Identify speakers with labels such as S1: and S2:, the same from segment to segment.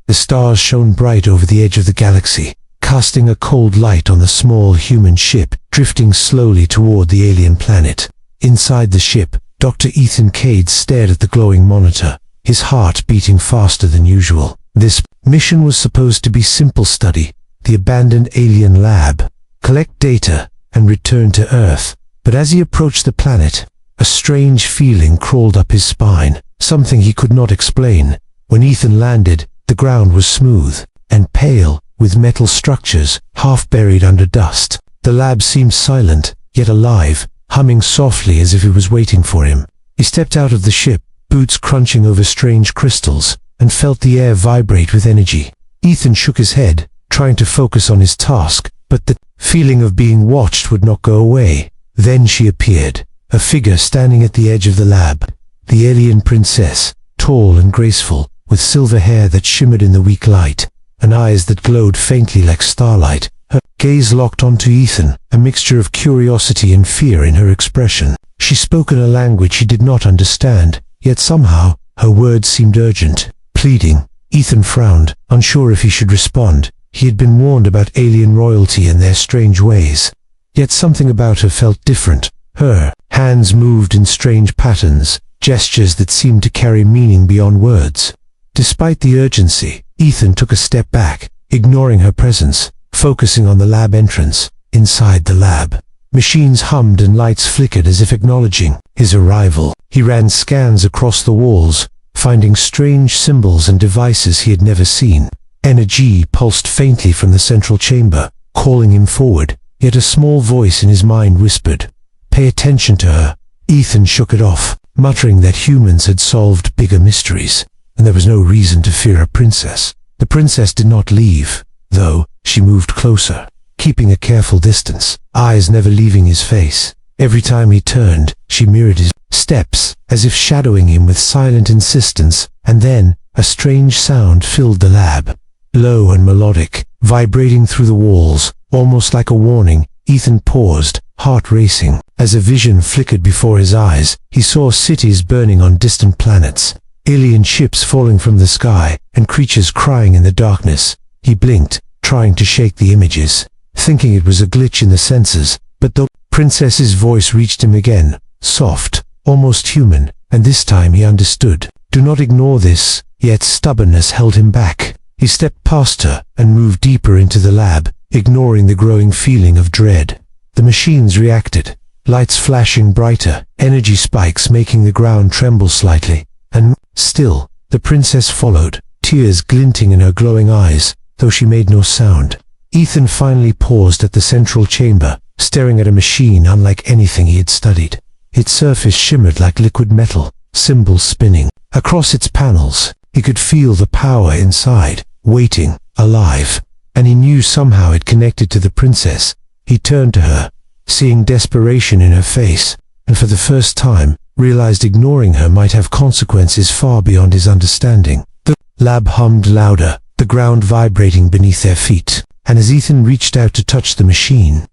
S1: The stars shone bright over the edge of the galaxy, casting a cold light on the small human ship drifting slowly toward the alien planet. Inside the ship, Dr. Ethan Cade stared at the glowing monitor, his heart beating faster than usual. This mission was supposed to be simple: study the abandoned alien lab, collect data, and return to Earth. But as he approached the planet, a strange feeling crawled up his spine, something he could not explain. When Ethan landed, the ground was smooth and pale, with metal structures half buried under dust. The lab seemed silent, yet alive, humming softly as if it was waiting for him. He stepped out of the ship, boots crunching over strange crystals, and felt the air vibrate with energy. Ethan shook his head, trying to focus on his task, but the feeling of being watched would not go away. Then she appeared, a figure standing at the edge of the lab. The alien princess, tall and graceful, with silver hair that shimmered in the weak light, and eyes that glowed faintly like starlight. Her gaze locked onto Ethan, a mixture of curiosity and fear in her expression. She spoke in a language he did not understand, yet somehow her words seemed urgent, pleading. Ethan frowned, unsure if he should respond. He had been warned about alien royalty and their strange ways. Yet something about her felt different. Her hands moved in strange patterns, gestures that seemed to carry meaning beyond words. Despite the urgency, Ethan took a step back, ignoring her presence, focusing on the lab entrance. Inside the lab, machines hummed and lights flickered as if acknowledging his arrival. He ran scans across the walls, finding strange symbols and devices he had never seen. Energy pulsed faintly from the central chamber, calling him forward, yet a small voice in his mind whispered, "Pay attention to her." Ethan shook it off, muttering that humans had solved bigger mysteries, and there was no reason to fear a princess. The princess did not leave, though. She moved closer, keeping a careful distance, eyes never leaving his face. Every time he turned, she mirrored his steps, as if shadowing him with silent insistence. And then, a strange sound filled the lab, low and melodic, vibrating through the walls, almost like a warning. Ethan paused, heart racing. As a vision flickered before his eyes, he saw cities burning on distant planets, alien ships falling from the sky, and creatures crying in the darkness. He blinked, trying to shake the images, thinking it was a glitch in the sensors, but the princess's voice reached him again, soft, almost human, and this time he understood. Do not ignore this. Yet stubbornness held him back. He stepped past her and moved deeper into the lab, ignoring the growing feeling of dread. The machines reacted, lights flashing brighter, energy spikes making the ground tremble slightly. And still, the princess followed, tears glinting in her glowing eyes, though she made no sound. Ethan finally paused at the central chamber, staring at a machine unlike anything he had studied. Its surface shimmered like liquid metal, symbols spinning. Across its panels, he could feel the power inside, waiting, alive, and he knew somehow it connected to the princess. He turned to her, seeing desperation in her face, and for the first time, realized ignoring her might have consequences far beyond his understanding. The lab hummed louder, the ground vibrating beneath their feet, and as Ethan reached out to touch the machine,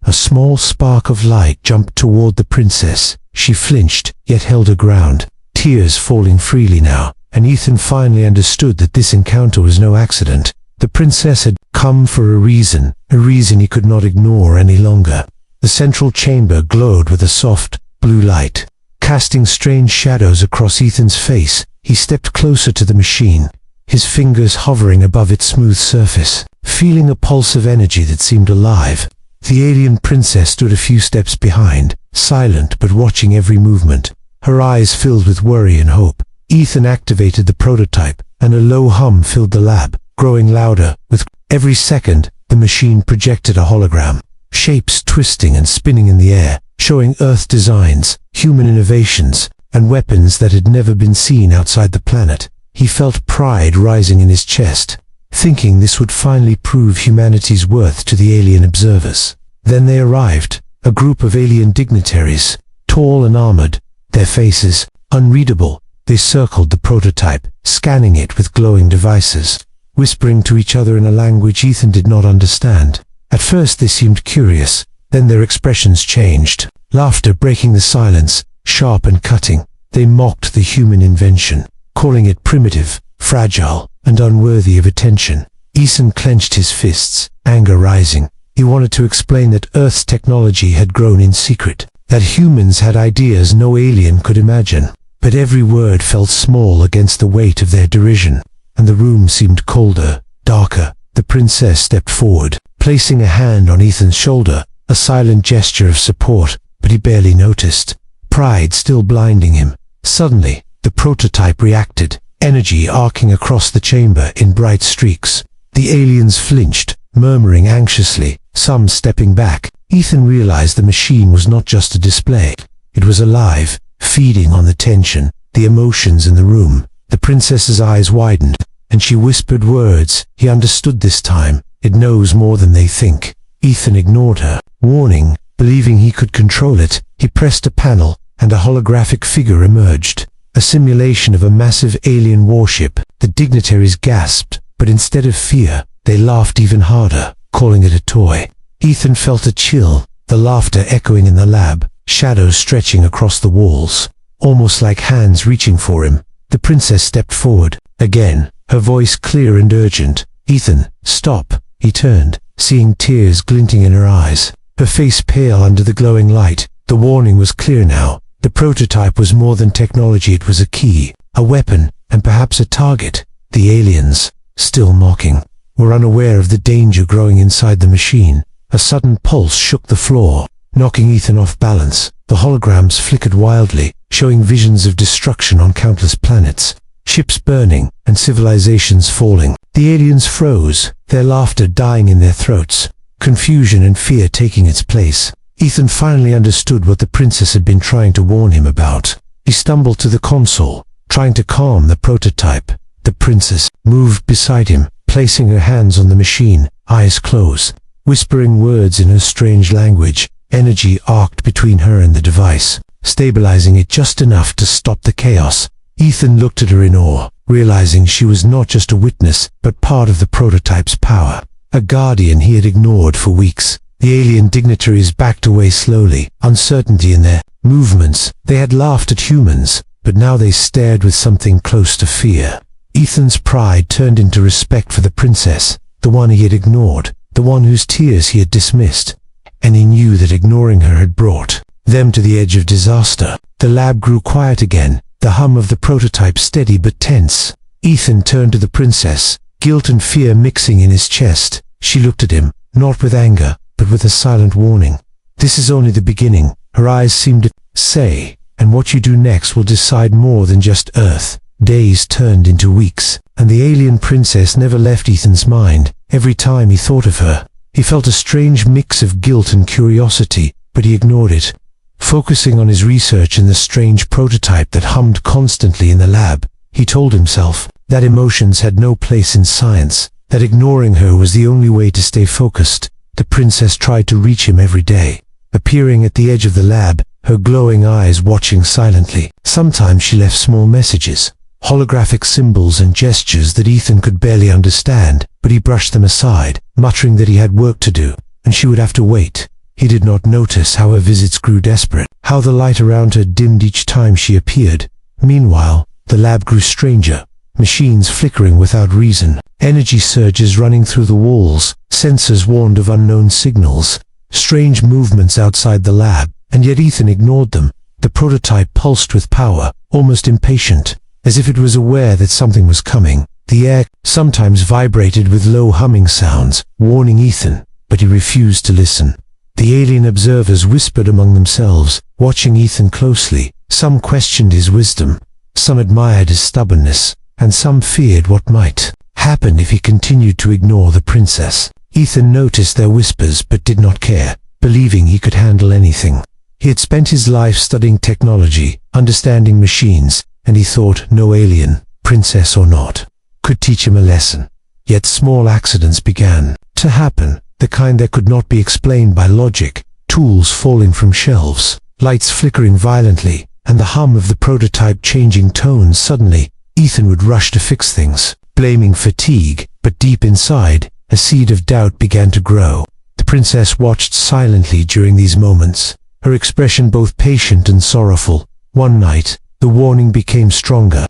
S1: a small spark of light jumped toward the princess. She flinched, yet held her ground, tears falling freely now, and Ethan finally understood that this encounter was no accident. The princess had come for a reason he could not ignore any longer. The central chamber glowed with a soft, blue light, casting strange shadows across Ethan's face. He stepped closer to the machine, his fingers hovering above its smooth surface, feeling a pulse of energy that seemed alive. The alien princess stood a few steps behind, silent but watching every movement, her eyes filled with worry and hope. Ethan activated the prototype, and a low hum filled the lab, growing louder. With every second, the machine projected a hologram, shapes twisting and spinning in the air, showing Earth designs, human innovations, and weapons that had never been seen outside the planet. He felt pride rising in his chest, thinking this would finally prove humanity's worth to the alien observers. Then they arrived, a group of alien dignitaries, tall and armored, their faces unreadable. They circled the prototype, scanning it with glowing devices, whispering to each other in a language Ethan did not understand. At first they seemed curious, then their expressions changed, laughter breaking the silence, sharp and cutting. They mocked the human invention, calling it primitive, fragile, and unworthy of attention. Ethan clenched his fists, anger rising. He wanted to explain that Earth's technology had grown in secret, that humans had ideas no alien could imagine. But every word felt small against the weight of their derision, and the room seemed colder, darker. The princess stepped forward, placing a hand on Ethan's shoulder, a silent gesture of support, but he barely noticed, pride still blinding him. Suddenly, the prototype reacted, energy arcing across the chamber in bright streaks. The aliens flinched, murmuring anxiously, some stepping back. Ethan realized the machine was not just a display. It was alive, feeding on the tension, the emotions in the room. The princess's eyes widened, and she whispered words. He understood this time. It knows more than they think. Ethan ignored her warning, believing he could control it. He pressed a panel, and a holographic figure emerged, a simulation of a massive alien warship. The dignitaries gasped, but instead of fear, they laughed even harder, calling it a toy. Ethan felt a chill, the laughter echoing in the lab, shadows stretching across the walls, almost like hands reaching for him. The princess stepped forward, again, her voice clear and urgent. "Ethan, stop." He turned, seeing tears glinting in her eyes, her face pale under the glowing light. The warning was clear now. The prototype was more than technology, it was a key, a weapon, and perhaps a target. The aliens, still mocking, were unaware of the danger growing inside the machine. A sudden pulse shook the floor, knocking Ethan off balance. The holograms flickered wildly, showing visions of destruction on countless planets, ships burning, and civilizations falling. The aliens froze, their laughter dying in their throats, confusion and fear taking its place. Ethan finally understood what the princess had been trying to warn him about. He stumbled to the console, trying to calm the prototype. The princess moved beside him, placing her hands on the machine, eyes closed, whispering words in her strange language. Energy arced between her and the device, stabilizing it just enough to stop the chaos. Ethan looked at her in awe, realizing she was not just a witness, but part of the prototype's power, a guardian he had ignored for weeks. The alien dignitaries backed away slowly, uncertainty in their movements. They had laughed at humans, but now they stared with something close to fear. Ethan's pride turned into respect for the princess, the one he had ignored, the one whose tears he had dismissed, and he knew that ignoring her had brought them to the edge of disaster. The lab grew quiet again, the hum of the prototype steady but tense. Ethan turned to the princess, guilt and fear mixing in his chest. She looked at him, not with anger, but with a silent warning. "This is only the beginning," her eyes seemed to say, "and what you do next will decide more than just Earth." Days turned into weeks, and the alien princess never left Ethan's mind. Every time he thought of her, he felt a strange mix of guilt and curiosity, but he ignored it, focusing on his research and the strange prototype that hummed constantly in the lab. He told himself that emotions had no place in science, that ignoring her was the only way to stay focused. The princess tried to reach him every day, appearing at the edge of the lab, her glowing eyes watching silently. Sometimes she left small messages, holographic symbols and gestures that Ethan could barely understand, but he brushed them aside, muttering that he had work to do, and she would have to wait. He did not notice how her visits grew desperate, how the light around her dimmed each time she appeared. Meanwhile, the lab grew stranger, machines flickering without reason, energy surges running through the walls, sensors warned of unknown signals, strange movements outside the lab, and yet Ethan ignored them. The prototype pulsed with power, almost impatient, as if it was aware that something was coming. The air sometimes vibrated with low humming sounds, warning Ethan, but he refused to listen. The alien observers whispered among themselves, watching Ethan closely. Some questioned his wisdom, some admired his stubbornness, and some feared what might happen if he continued to ignore the princess. Ethan noticed their whispers but did not care, believing he could handle anything. He had spent his life studying technology, understanding machines, and he thought no alien, princess or not, could teach him a lesson. Yet small accidents began to happen, the kind that could not be explained by logic, tools falling from shelves, lights flickering violently, and the hum of the prototype changing tones. Suddenly, Ethan would rush to fix things, blaming fatigue, but deep inside, a seed of doubt began to grow. The princess watched silently during these moments, her expression both patient and sorrowful. One night, the warning became stronger.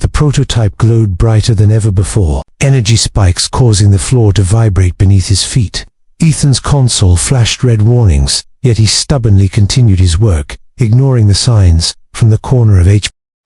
S1: The prototype glowed brighter than ever before, energy spikes causing the floor to vibrate beneath his feet. Ethan's console flashed red warnings, yet he stubbornly continued his work, ignoring the signs. From the corner of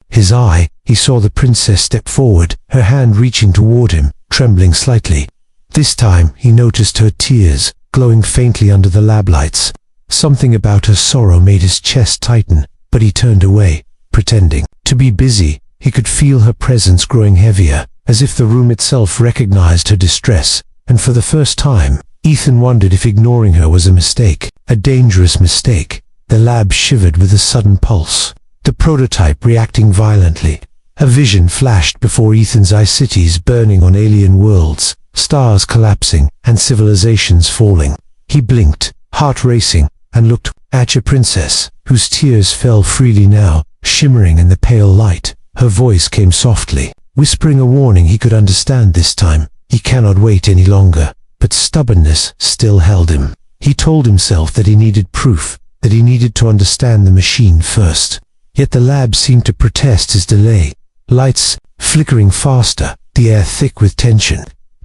S1: his eye, he saw the princess step forward, her hand reaching toward him, trembling slightly. This time, he noticed her tears, glowing faintly under the lab lights. Something about her sorrow made his chest tighten, but he turned away, pretending to be busy. He could feel her presence growing heavier, as if the room itself recognized her distress, and for the first time, Ethan wondered if ignoring her was a mistake, a dangerous mistake. The lab shivered with a sudden pulse, the prototype reacting violently. A vision flashed before Ethan's eyes, cities burning on alien worlds, stars collapsing, and civilizations falling. He blinked, heart racing, and looked at your princess, whose tears fell freely now, shimmering in the pale light. Her voice came softly, whispering a warning he could understand this time. He cannot wait any longer. But stubbornness still held him. He told himself that he needed proof, that he needed to understand the machine first. Yet the lab seemed to protest his delay. Lights flickering faster, the air thick with tension.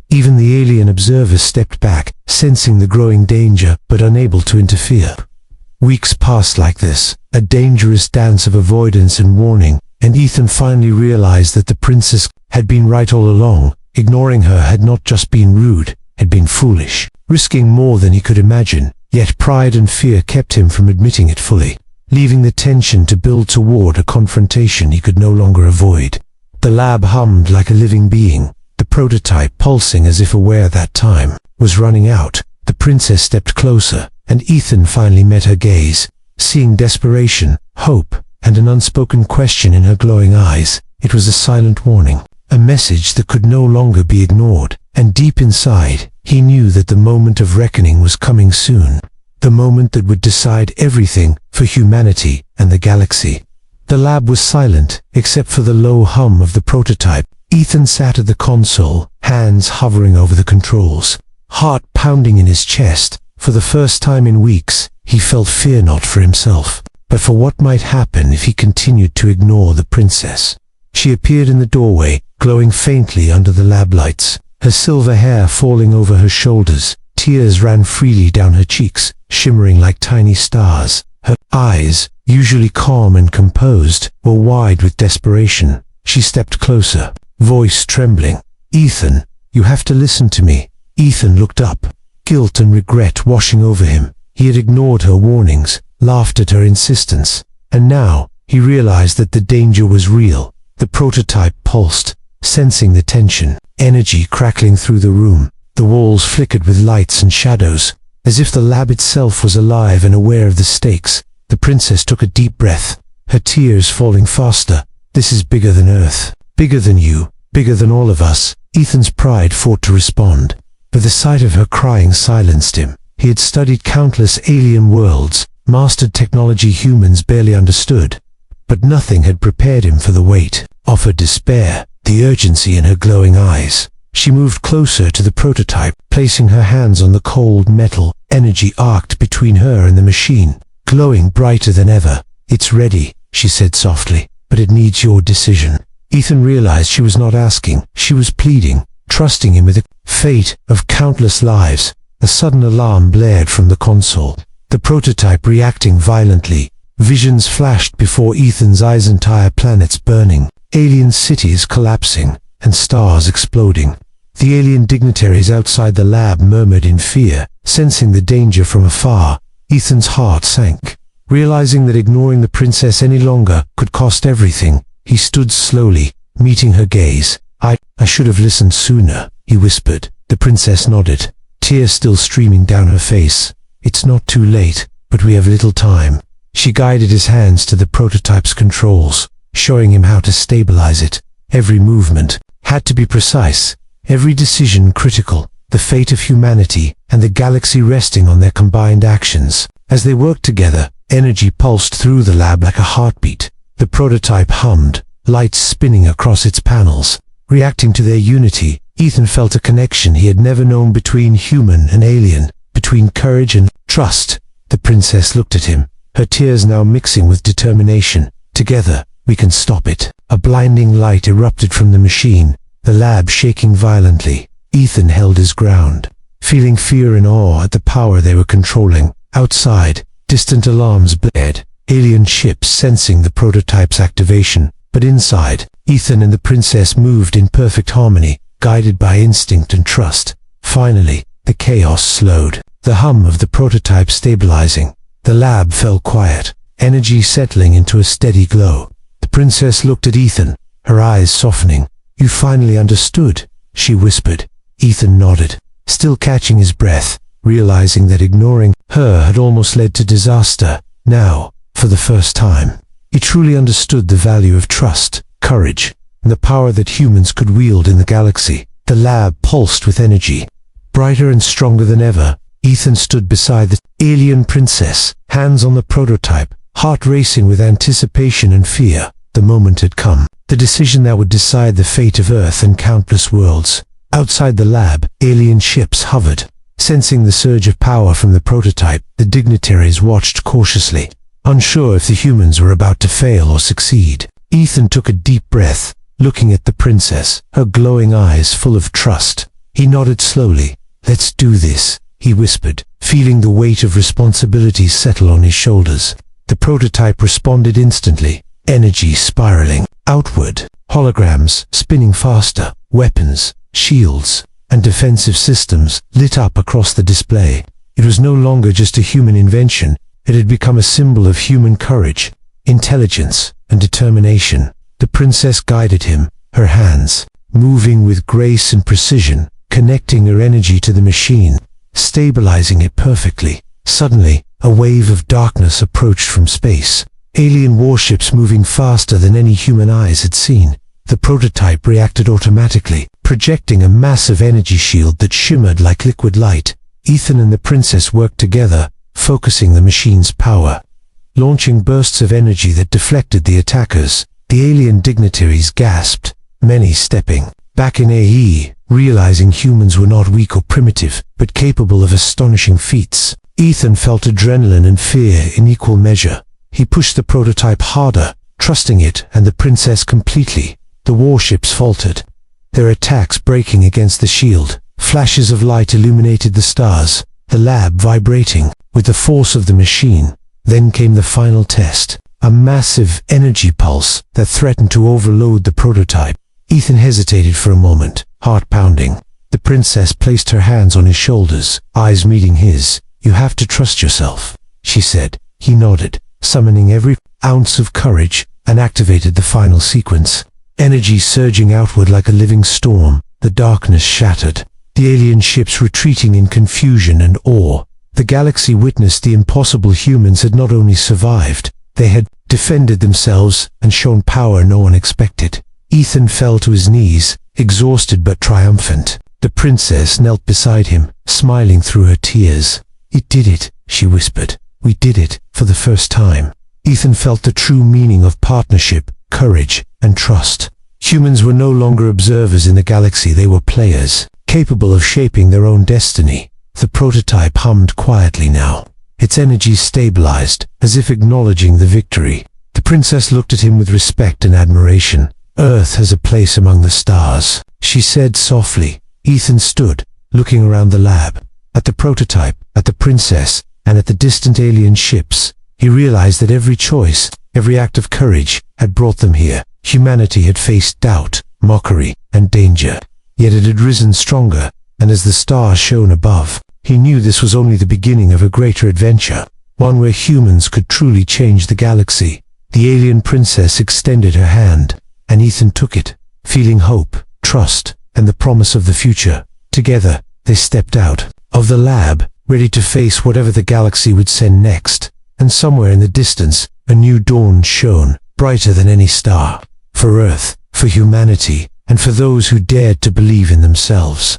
S1: Even the alien observers stepped back, sensing the growing danger, but unable to interfere. Weeks passed like this, a dangerous dance of avoidance and warning, and Ethan finally realized that the princess had been right all along. Ignoring her had not just been rude, had been foolish, risking more than he could imagine, yet pride and fear kept him from admitting it fully, leaving the tension to build toward a confrontation he could no longer avoid. The lab hummed like a living being, the prototype pulsing as if aware that time was running out. The princess stepped closer, and Ethan finally met her gaze, seeing desperation, hope, and an unspoken question in her glowing eyes. It was a silent warning, a message that could no longer be ignored, and deep inside, he knew that the moment of reckoning was coming soon, the moment that would decide everything for humanity and the galaxy. The lab was silent, except for the low hum of the prototype. Ethan sat at the console, hands hovering over the controls, heart pounding in his chest. For the first time in weeks, he felt fear not for himself, but for what might happen if he continued to ignore the princess. She appeared in the doorway, glowing faintly under the lab lights, her silver hair falling over her shoulders. Tears ran freely down her cheeks, shimmering like tiny stars. Her eyes, usually calm and composed, were wide with desperation. She stepped closer, voice trembling. "Ethan, you have to listen to me." Ethan looked up, guilt and regret washing over him. He had ignored her warnings, laughed at her insistence, and now he realized that the danger was real. The prototype pulsed, sensing the tension, energy crackling through the room. The walls flickered with lights and shadows, as if the lab itself was alive and aware of the stakes. The princess took a deep breath, her tears falling faster. "This is bigger than Earth, bigger than you, bigger than all of us." Ethan's pride fought to respond, but the sight of her crying silenced him. He had studied countless alien worlds, mastered technology humans barely understood, but nothing had prepared him for the weight of her despair, the urgency in her glowing eyes. She moved closer to the prototype, placing her hands on the cold metal. Energy arced between her and the machine, glowing brighter than ever. "It's ready," she said softly, "but it needs your decision." Ethan realized she was not asking, she was pleading, trusting him with the fate of countless lives. A sudden alarm blared from the console, the prototype reacting violently. Visions flashed before Ethan's eyes, entire planets burning, alien cities collapsing, and stars exploding. The alien dignitaries outside the lab murmured in fear, sensing the danger from afar. Ethan's heart sank, realizing that ignoring the princess any longer could cost everything. He stood slowly, meeting her gaze. I should have listened sooner," he whispered. The princess nodded, tears still streaming down her face. "It's not too late, but we have little time." She guided his hands to the prototype's controls, showing him how to stabilize it. Every movement had to be precise, every decision critical, the fate of humanity and the galaxy resting on their combined actions. As they worked together, energy pulsed through the lab like a heartbeat. The prototype hummed, lights spinning across its panels. Reacting to their unity, Ethan felt a connection he had never known between human and alien, between courage and trust. The princess looked at him, her tears now mixing with determination. Together, We can stop it. A blinding light erupted from the machine, the lab shaking violently. Ethan held his ground, feeling fear and awe at the power they were controlling. Outside, distant alarms blared, alien ships sensing the prototype's activation. But inside, Ethan and the princess moved in perfect harmony, guided by instinct and trust. Finally, the chaos slowed, the hum of the prototype stabilizing. The lab fell quiet, energy settling into a steady glow. The princess looked at Ethan, her eyes softening. "You finally understood," she whispered. Ethan nodded, still catching his breath, realizing that ignoring her had almost led to disaster. Now, for the first time, he truly understood the value of trust, courage, and the power that humans could wield in the galaxy. The lab pulsed with energy. Brighter and stronger than ever, Ethan stood beside the alien princess, hands on the prototype, heart racing with anticipation and fear. The moment had come, the decision that would decide the fate of Earth and countless worlds. Outside the lab, alien ships hovered. Sensing the surge of power from the prototype, the dignitaries watched cautiously, unsure if the humans were about to fail or succeed. Ethan took a deep breath, looking at the princess, her glowing eyes full of trust. He nodded slowly. "Let's do this," he whispered, feeling the weight of responsibility settle on his shoulders. The prototype responded instantly, energy spiraling outward, holograms spinning faster, weapons, shields, and defensive systems lit up across the display. It was no longer just a human invention, it had become a symbol of human courage, intelligence, and determination. The princess guided him, her hands moving with grace and precision, connecting her energy to the machine, stabilizing it perfectly. Suddenly, a wave of darkness approached from space, alien warships moving faster than any human eyes had seen. The prototype reacted automatically, projecting a massive energy shield that shimmered like liquid light. Ethan and the princess worked together, focusing the machine's power, launching bursts of energy that deflected the attackers. The alien dignitaries gasped, many stepping back in awe, realizing humans were not weak or primitive, but capable of astonishing feats. Ethan felt adrenaline and fear in equal measure. He pushed the prototype harder, trusting it and the princess completely. The warships faltered, their attacks breaking against the shield. Flashes of light illuminated the stars, the lab vibrating with the force of the machine. Then came the final test, a massive energy pulse that threatened to overload the prototype. Ethan hesitated for a moment, heart pounding. The princess placed her hands on his shoulders, eyes meeting his. "You have to trust yourself," she said. He nodded, summoning every ounce of courage, and activated the final sequence. Energy surging outward like a living storm, the darkness shattered, the alien ships retreating in confusion and awe. The galaxy witnessed the impossible. Humans had not only survived, they had defended themselves and shown power no one expected. Ethan fell to his knees, exhausted but triumphant. The princess knelt beside him, smiling through her tears. "We did it," she whispered. "We did it, for the first time." Ethan felt the true meaning of partnership, courage, and trust. Humans were no longer observers in the galaxy, they were players, capable of shaping their own destiny. The prototype hummed quietly now, its energy stabilized, as if acknowledging the victory. The princess looked at him with respect and admiration. "Earth has a place among the stars," she said softly. Ethan stood, looking around the lab, at the prototype, at the princess, and at the distant alien ships. He realized that every choice, every act of courage, had brought them here. Humanity had faced doubt, mockery, and danger, yet it had risen stronger, and as the stars shone above, he knew this was only the beginning of a greater adventure, one where humans could truly change the galaxy. The alien princess extended her hand, and Ethan took it, feeling hope, trust, and the promise of the future. Together, they stepped out of the lab, ready to face whatever the galaxy would send next. And somewhere in the distance, a new dawn shone, brighter than any star, for Earth, for humanity, and for those who dared to believe in themselves.